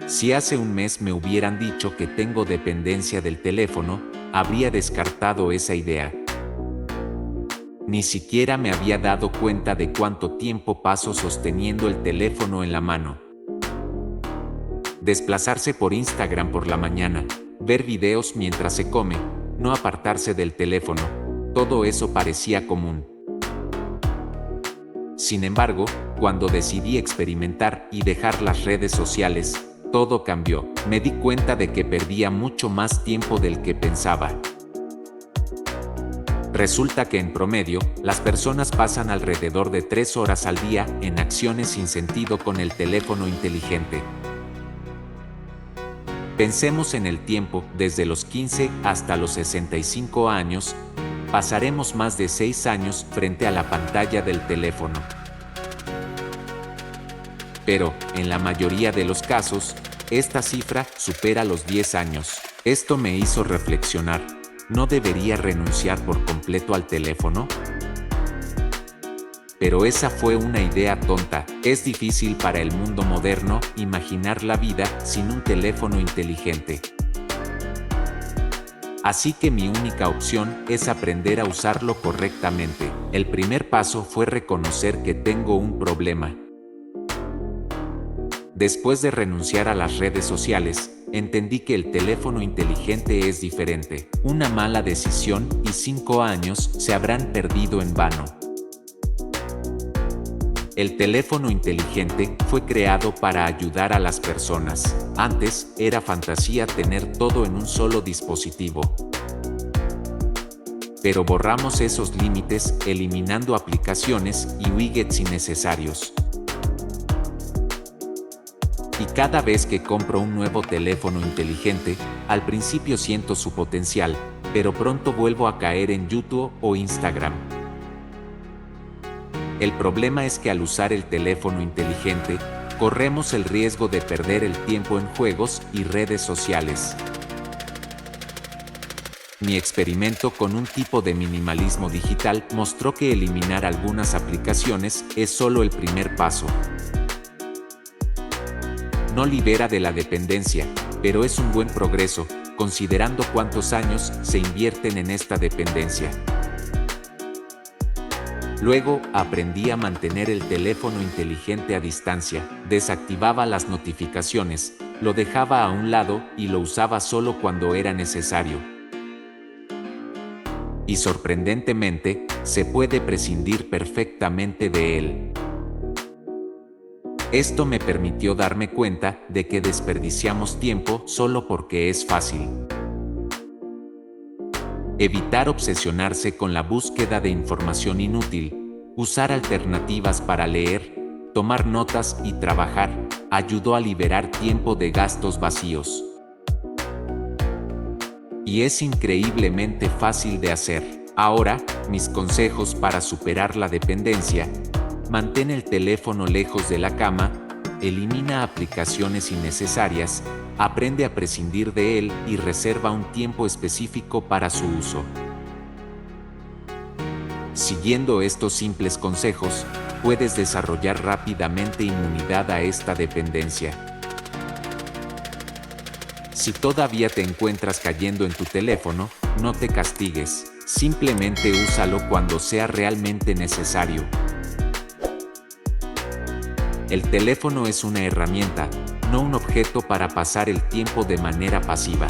Si hace un mes me hubieran dicho que tengo dependencia del teléfono, habría descartado esa idea. Ni siquiera me había dado cuenta de cuánto tiempo paso sosteniendo el teléfono en la mano. Desplazarse por Instagram por la mañana, ver videos mientras se come, no apartarse del teléfono, todo eso parecía común. Sin embargo, cuando decidí experimentar y dejar las redes sociales, todo cambió. Me di cuenta de que perdía mucho más tiempo del que pensaba. Resulta que en promedio, las personas pasan alrededor de 3 horas al día en acciones sin sentido con el teléfono inteligente. Pensemos en el tiempo, desde los 15 hasta los 65 años, pasaremos más de 6 años frente a la pantalla del teléfono. Pero, en la mayoría de los casos, esta cifra supera los 10 años. Esto me hizo reflexionar. ¿No debería renunciar por completo al teléfono? Pero esa fue una idea tonta. Es difícil para el mundo moderno imaginar la vida sin un teléfono inteligente. Así que mi única opción es aprender a usarlo correctamente. El primer paso fue reconocer que tengo un problema. Después de renunciar a las redes sociales, entendí que el teléfono inteligente es diferente. Una mala decisión y 5 años se habrán perdido en vano. El teléfono inteligente fue creado para ayudar a las personas. Antes, era fantasía tener todo en un solo dispositivo. Pero borramos esos límites, eliminando aplicaciones y widgets innecesarios. Y cada vez que compro un nuevo teléfono inteligente, al principio siento su potencial, pero pronto vuelvo a caer en YouTube o Instagram. El problema es que al usar el teléfono inteligente, corremos el riesgo de perder el tiempo en juegos y redes sociales. Mi experimento con un tipo de minimalismo digital mostró que eliminar algunas aplicaciones es solo el primer paso. No libera de la dependencia, pero es un buen progreso, considerando cuántos años se invierten en esta dependencia. Luego, aprendí a mantener el teléfono inteligente a distancia, desactivaba las notificaciones, lo dejaba a un lado y lo usaba solo cuando era necesario. Y sorprendentemente, se puede prescindir perfectamente de él. Esto me permitió darme cuenta de que desperdiciamos tiempo solo porque es fácil. Evitar obsesionarse con la búsqueda de información inútil, usar alternativas para leer, tomar notas y trabajar, ayudó a liberar tiempo de gastos vacíos. Y es increíblemente fácil de hacer. Ahora, mis consejos para superar la dependencia: mantén el teléfono lejos de la cama, elimina aplicaciones innecesarias, aprende a prescindir de él y reserva un tiempo específico para su uso. Siguiendo estos simples consejos, puedes desarrollar rápidamente inmunidad a esta dependencia. Si todavía te encuentras cayendo en tu teléfono, no te castigues, simplemente úsalo cuando sea realmente necesario. El teléfono es una herramienta, no un objeto para pasar el tiempo de manera pasiva.